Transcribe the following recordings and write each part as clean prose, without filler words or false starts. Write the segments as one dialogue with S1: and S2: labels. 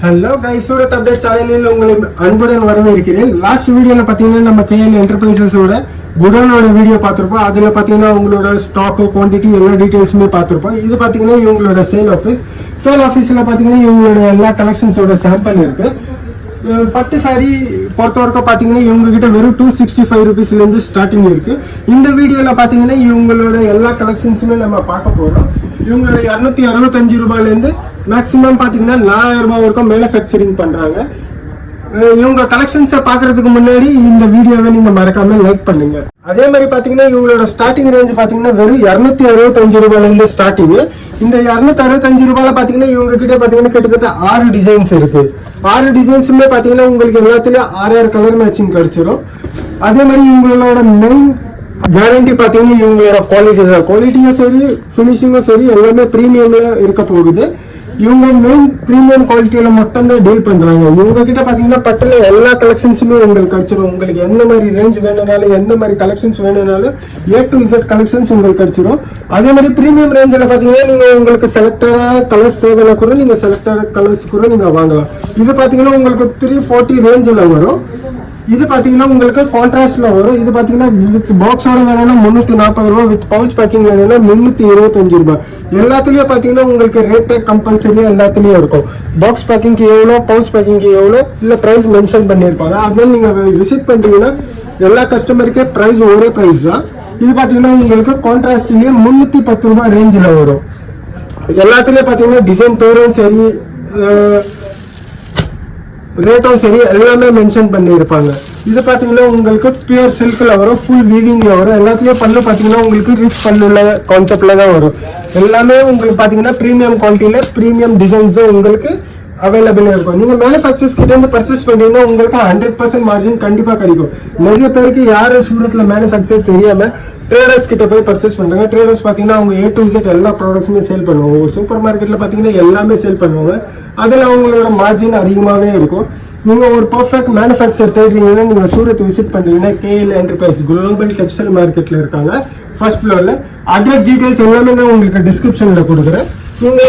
S1: Hello guys, Surat update சேனலில் உங்களை அன்புடன் வரவேற்கிறேன். லாஸ்ட் வீடியோல பாத்தீங்கன்னா நம்ம கேஎல் என்டர்பிரைசஸோட குடோனோட வீடியோ பார்த்திருப்போம். அதுல பாத்தீங்கன்னா உங்களோட ஸ்டாக் குவான்டிட்டி எல்லா டீடைல்ஸுமே பார்த்திருப்போம். இது பாத்தீங்கன்னா இவங்களோட சேல் ஆஃபீஸ்ல பாத்தீங்கன்னா இவங்களோட எல்லா கலெக்ஷன்ஸோட சாம்பிள் இருக்கு. பட்டு சாரி பொறுத்த வரைக்கும் பாத்தீங்கன்னா இவங்க கிட்ட வெறும் 265 rupeesல இருந்து ஸ்டார்டிங் இருக்கு. இந்த வீடியோல பாத்தீங்கன்னா இவங்களோட எல்லா கலெக்ஷன்ஸுமே நம்ம பார்க்க போறோம். இவங்களோட 265 ரூபாயில இருந்து மேக்ஸிமம் பாத்தீங்கன்னா 4000 ரூபாய் வரைக்கும் மேனுஃபேக்சரிங் பண்றாங்க. இவங்க கலெக்ஷன்ஸை பாக்குறதுக்கு முன்னாடி இந்த வீடியோவை நீங்க மறக்காம லைக் பண்ணுங்க. அதே மாதிரி பாத்தீங்கன்னா இவங்களோட ஸ்டார்டிங் ரேஞ்ச் பாத்தீங்கன்னா வெறும் 265 ரூபாயில இருந்து ஸ்டார்டிங். இந்த 265 ரூபாயில பாத்தீங்கன்னா இவங்க கிட்ட பாத்தீங்கன்னா கிட்டத்தட்ட 6 டிசைன்ஸ் இருக்கு. 6 டிசைன்ஸுமே பாத்தீங்கன்னா உங்களுக்கு எல்லாத்துலயும் 6 கலர் மேட்சிங் கிடைச்சிடும். அதே மாதிரி இவங்களோட மெயின் கேரண்டி பாத்தீங்கன்னா இவங்களோட குவாலிட்டி தான். குவாலிட்டியும் சரி, பினிஷிங்கும் சரி, எல்லாமே பிரீமியம்ல இருக்க போகுது. இவங்க மெயின் பிரீமியம் குவாலிட்டியில மட்டும் தான் டீல் பண்றாங்க. இவங்க கிட்ட பாத்தீங்கன்னா பட்டுல எல்லா கலெக்ஷன்ஸுமே உங்களுக்கு கிடைச்சிடும். உங்களுக்கு எந்த மாதிரி ரேஞ்ச் வேணும்னாலும், எந்த மாதிரி கலெக்ஷன்ஸ் வேணும்னாலும் A to Z கலெக்ஷன்ஸ் உங்களுக்கு கிடைச்சிடும். அதே மாதிரி பிரீமியம் ரேஞ்சில் பாத்தீங்கன்னா நீங்க உங்களுக்கு செலக்டட் கலர்ஸ் தேவையான கூட நீங்க செலக்டட் கலர்ஸ் கூட நீங்க வாங்கலாம். இது பாத்தீங்கன்னா உங்களுக்கு 340 ரேஞ்சில் வரும். இது பாத்தீங்கன்னா உங்களுக்கு கான்ட்ராஸ்ட்ல வரும். இது பாத்தீங்கன்னா வித் பாக்ஸோட வேணும்னா 340 ரூபாய், வித் பவுச் பேக்கிங் வேணும்னா 325 ரூபாய். எல்லாத்துலயும் பாத்தீங்கன்னா உங்களுக்கு ரேட் கம்பல்சரியா எல்லாத்துலயும் இருக்கும். பாக்ஸ் பேக்கிங்க்கு எவ்வளோ, பவுச் பேக்கிங்க்கு எவ்வளோ, இல்ல பிரைஸ் மென்ஷன் பண்ணிருப்பாங்க. அதனால நீங்க விசிட் பண்றீங்கன்னா எல்லா கஸ்டமருக்கே பிரைஸ் ஒரே பிரைஸ் தான். இது பாத்தீங்கன்னா உங்களுக்கு கான்ட்ராஸ்ட்லயே 310 ரூபாய் ரேஞ்சில் வரும். எல்லாத்துலயும் பாத்தீங்கன்னா டிசைன் பேரும் சரி, ரேட்டும் சரி, எல்லாமே மென்ஷன் பண்ணியிருப்பாங்க. இது பாத்தீங்கன்னா உங்களுக்கு பியூர் சில்க்ல வரும், ஃபுல் வீவிங்ல வரும். எல்லாத்துலயும் பல்லு பாத்தீங்கன்னா உங்களுக்கு ரிச் பல்லுல கான்செப்ட்ல தான் வரும். எல்லாமே உங்களுக்கு பாத்தீங்கன்னா பிரீமியம் குவாலிட்டியில பிரீமியம் டிசைன்ஸும் உங்களுக்கு அவைலபிள் இருக்கும். நீங்க மேனுஃபேக்சர்ஸ் கிட்ட இருந்து பர்ச்சேஸ் பண்ணீங்கன்னா உங்களுக்கு 100% மார்ஜின் கண்டிப்பா கிடைக்கும். நிறைய பேருக்கு யாரு சூரத்ல மேனுஃபேக்சர் தெரியாம ட்ரேடர்ஸ் கிட்ட போய் பர்ச்சேஸ் பண்றாங்க. ட்ரேடர்ஸ் பாத்தீங்கன்னா அவங்க A to Z எல்லா ப்ராடக்ட்ஸுமே சேல் பண்ணுவாங்க. ஒரு சூப்பர் மார்க்கெட்ல பாத்தீங்கன்னா எல்லாமே சேல் பண்ணுவாங்க. அதுல அவங்களோட மார்ஜின் அதிகமாவே இருக்கும். நீங்க ஒரு பர்ஃபெக்ட் மேனுஃபேக்சர் தேடுறீங்கன்னா நீங்க சூரத் விசிட் பண்றீங்கன்னா கேஎல் என்டர்பிரைஸ் குளோபல் டெக்ஸ்டைல் மார்க்கெட்ல இருக்காங்க, ஃபர்ஸ்ட் ஃப்ளோர்ல. அட்ரஸ் டீடைல்ஸ் எல்லாமே நான் உங்களுக்கு டிஸ்கிரிப்ஷன்ல கொடுக்குறேன். நீங்க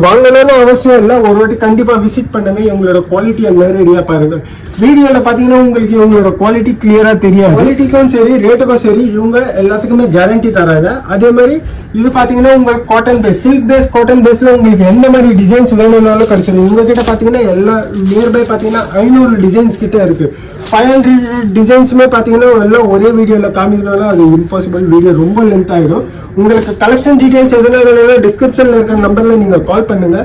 S1: வாங்கணும்னு அவசியம் இல்லை, ஒரு வாட்டி கண்டிப்பா விசிட் பண்ணுங்க. இவங்களோட குவாலிட்டியை நேரடியா பாருங்க. வீடியோல பாத்தீங்கன்னா உங்களுக்கு இவங்களோட குவாலிட்டி கிளியரா தெரியாது. குவாலிட்டிக்கும் சரி, ரேட்டுக்கும் சரி, இவங்க எல்லாத்துக்குமே கேரண்டி தராங்க. அதே மாதிரி இது பாத்தீங்கன்னா உங்களுக்கு cotton base, silk base, cotton பேஸ்ல உங்களுக்கு எந்த மாதிரி டிசைன்ஸ் வேணும்னாலும் கிடைச்சிடும். உங்க கிட்ட பாத்தீங்கன்னா எல்லா நியர்பை பாத்தீங்கன்னா 500 டிசைன்ஸ் கிட்ட இருக்கு. 500 டிசைன்ஸுமே பாத்தீங்கன்னா எல்லாம் ஒரே வீடியோல காமிக்கணும்னா அது இம்பாசிபிள். வீடியோ ரொம்ப லென்த் ஆயிடும். உங்களுக்கு கலெக்ஷன் டீடைல்ஸ் எதுனா வேணும்னா டிஸ்கிரிப்ஷன்ல இருக்கிற நம்பர்ல நீங்க கால் பண்ணுங்க,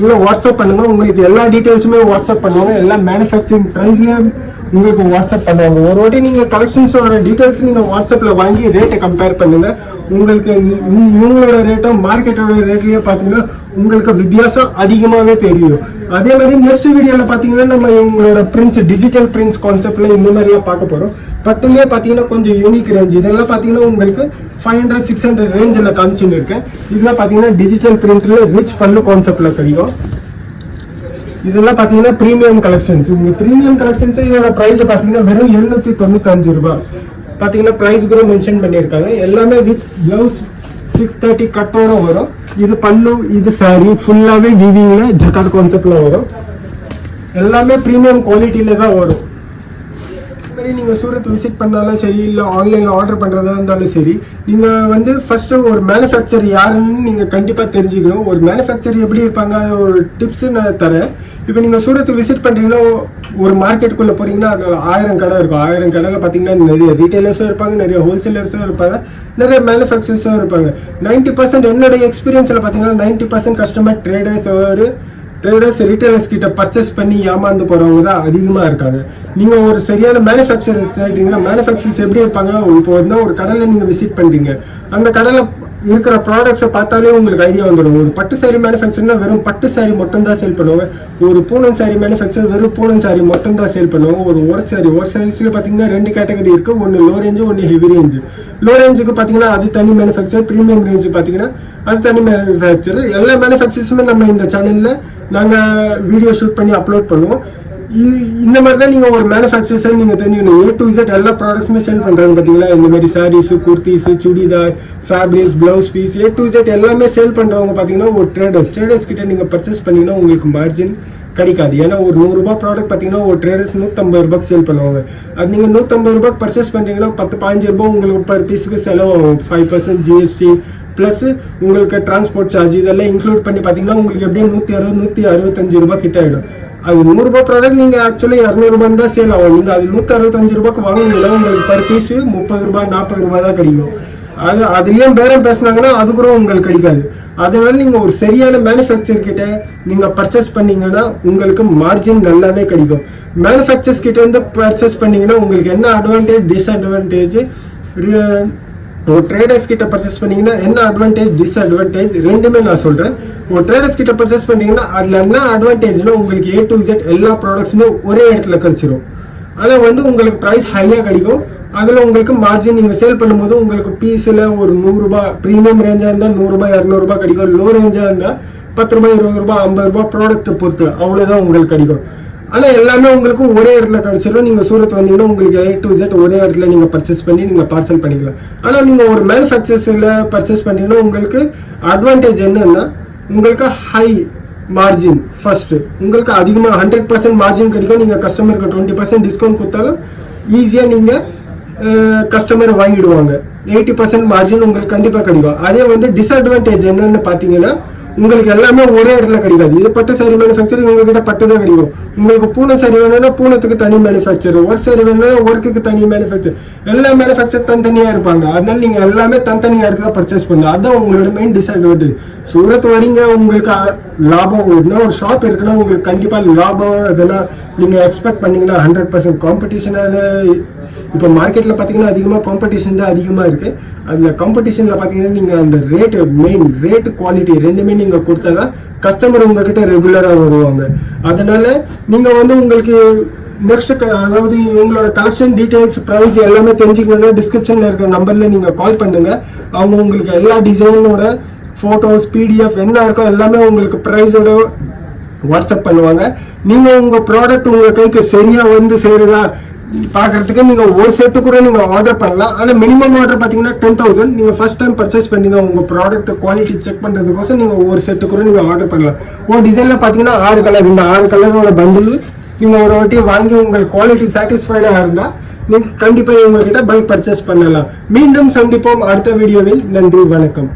S1: இல்ல வாட்ஸ்அப் பண்ணுங்க. உங்களுக்கு எல்லா டீடைல்ஸுமே வாட்ஸ்அப் பண்ணுவாங்க. எல்லா மேனுஃபேக்சரிங் பிரைஸ்லயும் உங்களுக்கு வாட்ஸ்அப் பண்ணுவாங்க. ஒரு வாட்டி நீங்க கலெக்ஷன்ஸோட டீடைல்ஸ் நீங்க வாட்ஸ்அப்ல வாங்கி ரேட்டை கம்பேர் பண்ணுங்க. உங்களுக்கு இவங்களோட ரேட்டும் மார்க்கெட்டோட ரேட்லயே பாத்தீங்கன்னா உங்களுக்கு வித்தியாசம் அதிகமாவே தெரியும். அதே மாதிரி நெக்ஸ்ட் வீடியோல பாத்தீங்கன்னா நம்ம இவங்களோட பிரிண்ட்ஸ், டிஜிட்டல் பிரிண்ட்ஸ் கான்செப்ட்ல இந்த மாதிரிலாம் பார்க்க போறோம். பட்டுலயே பாத்தீங்கன்னா கொஞ்சம் யூனிக் ரேஞ்ச். இதெல்லாம் பாத்தீங்கன்னா உங்களுக்கு 500-600 ரேஞ்சில் காமிச்சுன்னு இருக்கேன். இதெல்லாம் பாத்தீங்கன்னா டிஜிட்டல் பிரிண்ட்ல ரிச் பல்லு கான்செப்ட்ல கிடைக்கும். இதெல்லாம் பாத்தீங்கன்னா பிரீமியம் கலெக்ஷன்ஸ். இந்த பிரீமியம் கலெக்ஷன்ஸ் இதோட பிரைஸ் பாத்தீங்கன்னா வெறும் 795 ரூபாய். பாத்தீங்கன்னா பிரைஸ் கூட மென்ஷன் பண்ணியிருக்காங்க. எல்லாமே வித் பிளவுஸ் 630 கட்டோட வரும். இது பல்லு, இது சாரி ஃபுல்லாவே வீவிங்ல ஜக்கார்ட் கான்செப்ட்ல வரும். எல்லாமே பிரீமியம் குவாலிட்டியில தான் வரும். நீங்க சூரத் விசிட் பண்ணாலும் சரி, இல்ல ஆன்லைன்ல ஆர்டர் பண்றதா இருந்தாலும் சரி, நீங்க ஃபர்ஸ்ட் ஒரு மேனுஃபேக்சர் யாருன்னு நீங்க கண்டிப்பா தெரிஞ்சுக்கணும். ஒரு மேனுஃபேக்சர் எப்படி இருப்பாங்க ஒரு டிப்ஸ் நான் தரேன். இப்போ நீங்க சூரத் விசிட் பண்றீங்கன்னா ஒரு மார்க்கெட்டுக்குள்ள போறீங்கன்னா அதுல 1000 கடை இருக்கும். 1000 கடையில பாத்தீங்கன்னா நிறைய ரீட்டைலர்ஸும் இருப்பாங்க, நிறைய ஹோல்சேலர்ஸும் இருப்பாங்க, நிறைய மேனுஃபேக்சர்ஸும் இருப்பாங்க. 90% என்னோட எக்ஸ்பீரியன்ஸ்ல பாத்தீங்கன்னா 90% கஸ்டமர் ட்ரேடர்ஸ் ரீட்டைலர்ஸ் கிட்ட பர்ச்சேஸ் பண்ணி ஏமாந்து போறவங்க தான் அதிகமா இருக்காங்க. நீங்க ஒரு சரியான மேனுஃபேக்சரர்ஸ் தேடுறீங்கன்னா மேனுஃபேக்சரர்ஸ் எப்படி இருப்பாங்க, இப்போ ஒரு கடையில நீங்க விசிட் பண்றீங்க, அந்த கடையில இருக்கிற ப்ராடக்ட்ஸை பார்த்தாலே உங்களுக்கு ஐடியா வந்துடும். ஒரு பட்டு சாரி மேனுஃபேக்சர்னா வெறும் பட்டு சாரி மட்டும் தான் சேல் பண்ணுவாங்க. ஒரு பூனம் சாரி மேனுஃபேக்சர் வெறும் பூனம் சாரி மட்டும் தான் சேல் பண்ணுவாங்க. ஒரு சாரீஸ்ல பாத்தீங்கன்னா 2 கேட்டகரி இருக்கு. ஒன்னு லோ ரேஞ்சு, ஒன்னு ஹெவி ரேஞ்சு. லோ ரேஞ்சுக்கு பாத்தீங்கன்னா அது தனி மேனுஃபேக்சர், பிரீமியம் ரேஞ்சு பாத்தீங்கன்னா அது தனி மேனுஃபேக்சர். எல்லா மேனுஃபேக்சர்ஸுமே நம்ம இந்த சேனல்ல நாங்க வீடியோ ஷூட் பண்ணி அப்லோட் பண்ணுவோம். இந்த மாதிரி தான் நீங்க ஒரு மேனுஃபேக்சர்ஸ் நீங்க தெரிஞ்சுக்கணும். A to Z எல்லா ப்ராடக்ட்ஸுமே செல் பண்றாங்க பாத்தீங்களா. இந்த மாதிரி saris, kurtis, chudidar, fabrics, blouse piece, A to Z எல்லாமே சேல் பண்றவங்க பாத்தீங்கன்னா ஒரு ட்ரேடர்ஸ் கிட்ட நீங்க பர்ச்சேஸ் பண்ணீங்கன்னா உங்களுக்கு மார்ஜின் கிடைக்காது. ஏன்னா ஒரு 100 ரூபாய் ப்ராடக்ட் பாத்தீங்கன்னா ஒரு ட்ரேடர்ஸ் 150 ரூபாய்க்கு சேல் பண்ணுவாங்க. அது நீங்க 150 ரூபாய்க்கு பர்ச்சேஸ் பண்றீங்கன்னா 10-15 ரூபாய் உங்களுக்கு பர் பீஸுக்கு செலவாகும். 5% GST பிளஸ் உங்களுக்கு டிரான்ஸ்போர்ட் சார்ஜ் இதெல்லாம் இன்க்ளூட் பண்ணி பாத்தீங்கன்னா உங்களுக்கு எப்படியும் 160-165 ரூபாய் கிட்ட ஆயிடும். அது 100 ரூபாய் ப்ராடக்ட் நீங்க ஆக்சுவலி 200 ரூபாய் தான் சேல் ஆகும். நீங்க அது 165 ரூபாய்க்கு வாங்குனீங்கன்னா உங்களுக்கு பர் பீஸ் 30 ரூபாய் 40 ரூபாய் தான் கிடைக்கும். அது அதுலயும் பேரம் பேசினாங்கன்னா அது கூட உங்களுக்கு கிடைக்காது. அதனால நீங்க ஒரு சரியான மேனுஃபேக்சர் கிட்ட நீங்க பர்ச்சேஸ் பண்ணீங்கன்னா உங்களுக்கு மார்ஜின் நல்லாவே கிடைக்கும். மேனுஃபேக்சர்ஸ் கிட்ட இருந்து பர்ச்சேஸ் பண்ணீங்கன்னா உங்களுக்கு என்ன அட்வான்டேஜ் டிஸ்அட்வான்டேஜ், ஒரு ட்ரேடர்ஸ் கிட்ட பர்ச்சேஸ் பண்ணீங்கன்னா என்ன அட்வான்டேஜ் டிஸ்அட்வான்டேஜ் ரெண்டுமே நான் சொல்றேன். ஒரு ட்ரேடர்ஸ் கிட்ட பர்ச்சேஸ் பண்ணீங்கன்னா அதுல என்ன அட்வான்டேஜ்னா உங்களுக்கு A to Z எல்லா ப்ராடக்ட்ஸுமே ஒரே இடத்துல கிடைச்சிரும். ஆனா உங்களுக்கு பிரைஸ் ஹையா கிடைக்கும். அதுல உங்களுக்கு மார்ஜின் நீங்க சேல் பண்ணும்போது உங்களுக்கு பீஸ்ல ஒரு 100 ரூபாய் பிரீமியம் ரேஞ்சா இருந்தா 100 ரூபாய் 200 ரூபாய் கிடைக்கும். லோ ரேஞ்சா இருந்தா 10 ரூபாய் 20 ரூபாய் 50 ரூபாய் ப்ராடக்ட் பொறுத்து அவ்வளவுதான் உங்களுக்கு கிடைக்கும். ஆனா எல்லாமே உங்களுக்கு ஒரே இடத்துல கிடைச்சிடும். நீங்க சூரத் வந்தீங்கன்னா உங்களுக்கு A to Z ஒரே இடத்துல நீங்க பர்ச்சேஸ் பண்ணி நீங்க பார்சல் பண்ணிக்கலாம். ஆனா நீங்க ஒரு மேனுஃபேக்சர்ஸ்ல பர்ச்சேஸ் பண்ணீங்கன்னா உங்களுக்கு அட்வான்டேஜ் என்னன்னா உங்களுக்கு ஹை மார்ஜின். ஃபர்ஸ்ட் உங்களுக்கு அதிகமா 100% மார்ஜின் கிடைக்கும். நீங்க கஸ்டமருக்கு 20% டிஸ்கவுண்ட் கொடுத்தாலும் ஈஸியா நீங்க கஸ்டமர் வாங்கிடுவாங்க. 80% மார்ஜின் உங்களுக்கு கண்டிப்பா கிடைக்கும். அதே டிஸ்அட்வான்டேஜ் என்னன்னு பாத்தீங்கன்னா உங்களுக்கு எல்லாமே ஒரே இடத்துல கிடைக்காது. இது பட்டு சாரி மேனுஃபேக்சர் உங்ககிட்ட பட்டு தான் கிடைக்கும். உங்களுக்கு பூனை சாரி வேணும்னா பூனத்துக்கு தனி மேனுஃபேக்சர், ஒர்க் சாரி வேணும்னா ஒர்க்குக்கு தனி மேனுஃபேக்சர், எல்லா மேனுஃபேக்சர் தனித்தனியா இருப்பாங்க. அதனால நீங்க எல்லாமே தனித்தனியா இடத்துல பர்ச்சேஸ் பண்ணலாம். அதுதான் உங்களோட மெயின் டிஸ்அட்வான்டேஜ். சூரத் வரீங்க உங்களுக்கு லாபம் இருந்தா ஒரு ஷாப் இருக்குன்னா உங்களுக்கு கண்டிப்பா லாபம் இதெல்லாம் நீங்க எக்ஸ்பெக்ட் பண்ணீங்கன்னா 100% காம்படிஷனால இப்போ மார்க்கெட்ல பாத்தீங்கன்னா அதிகமா காம்படிஷன் தான் அதிகமா இருக்கு. அதுல காம்படிஷன்ல பாத்தீங்கன்னா நீங்க அந்த மெயின் ரேட் குவாலிட்டி ரெண்டுமே நீங்க கொடுத்தாதான் கஸ்டமர் உங்ககிட்ட ரெகுலரா வருவாங்க. அதனால நீங்க உங்களுக்கு நெக்ஸ்ட் அதாவது உங்களோட கலெக்ஷன் டீடைல்ஸ் பிரைஸ் எல்லாமே தெரிஞ்சுக்கணும்னா டிஸ்கிரிப்ஷன்ல இருக்க நம்பர்ல நீங்க கால் பண்ணுங்க. அவங்க உங்களுக்கு எல்லா டிசைனோட போட்டோஸ் PDF என்ன இருக்கோ எல்லாமே உங்களுக்கு பிரைஸோட வாட்ஸ்அப் பண்ணுவாங்க. நீங்க உங்க ப்ராடக்ட் உங்க கைக்கு சரியா சேருதா பாக்குறதுக்கு நீங்க ஒரு செட்டு கூட நீங்க ஆர்டர் பண்ணலாம். ஆனா மினிமம் ஆர்டர் பாத்தீங்கன்னா 10,000. நீங்க ஃபர்ஸ்ட் டைம் பர்ச்சேஸ் பண்ணீங்க உங்க ப்ராடக்ட் குவாலிட்டி செக் பண்றதுக்கோசம் நீங்க ஒரு செட்டு கூட நீங்க ஆர்டர் பண்ணலாம். ஒரு டிசைன்ல பாத்தீங்கன்னா 6 கலர், இந்த 6 கலரோட பண்டில் நீங்க ஒரு வாட்டி வாங்கி உங்களுக்கு குவாலிட்டி சாட்டிஸ்ஃபைடா இருந்தா நீங்க கண்டிப்பா இவங்க கிட்ட பை பர்ச்சேஸ் பண்ணலாம். மீண்டும் சந்திப்போம் அடுத்த வீடியோவில். நன்றி, வணக்கம்.